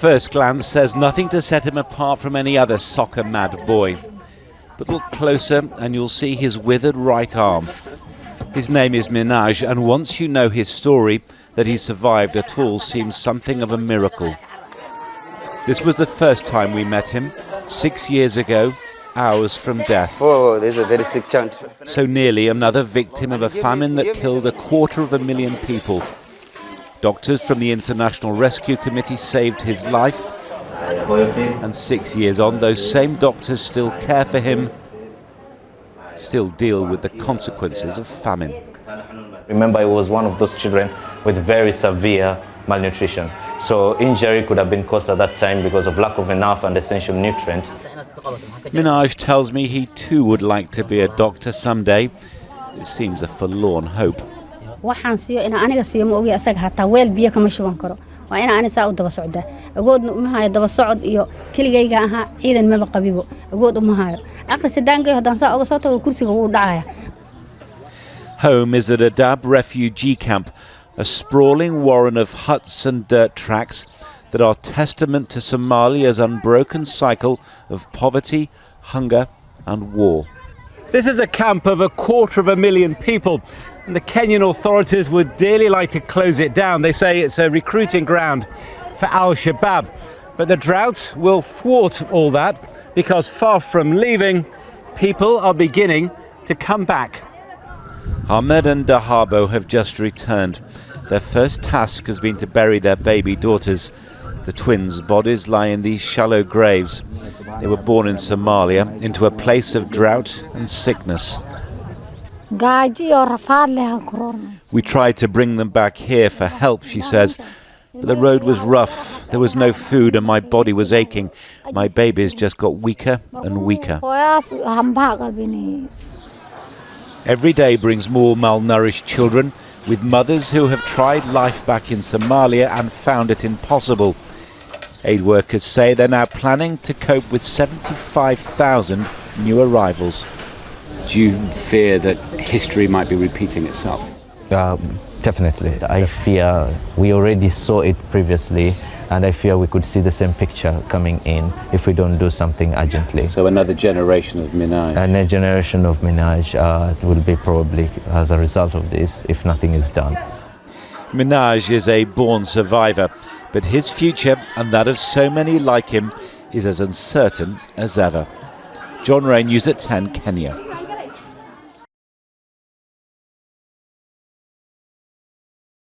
first glance, there's nothing to set him apart from any other soccer-mad boy. But look closer and you'll see his withered right arm. His name is Minhaj, and once you know his story, that he survived at all seems something of a miracle. This was the first time we met him, 6 years ago, hours from death. Oh, there's a very sick child. So nearly another victim of a famine that killed 250,000 people. Doctors from the International Rescue Committee saved his life. And 6 years on, those same doctors still care for him, still deal with the consequences of famine. Remember, I was one of those children with very severe malnutrition. So injury could have been caused at that time because of lack of enough and essential nutrient. Minhaj tells me he too would like to be a doctor someday. It seems a forlorn hope. Home is at a Dadaab refugee camp, a sprawling warren of huts and dirt tracks that are testament to Somalia's unbroken cycle of poverty, hunger and war. This is a camp of 250,000 people, and the Kenyan authorities would dearly like to close it down. They say it's a recruiting ground for Al-Shabaab. But the drought will thwart all that, because far from leaving, people are beginning to come back. Ahmed and Dahabo have just returned. Their first task has been to bury their baby daughters. The twins' bodies lie in these shallow graves. They were born in Somalia into a place of drought and sickness. We tried to bring them back here for help, she says, but the road was rough. There was no food and my body was aching. My babies just got weaker and weaker. Every day brings more malnourished children, with mothers who have tried life back in Somalia and found it impossible. Aid workers say they're now planning to cope with 75,000 new arrivals. Do you fear that history might be repeating itself? Definitely. I fear we already saw it previously, and I fear we could see the same picture coming in if we don't do something urgently. So another generation of Minhaj? Another generation of Minhaj will be probably as a result of this if nothing is done. Minhaj is a born survivor, but his future and that of so many like him is as uncertain as ever. John Ray, News at 10, Kenya.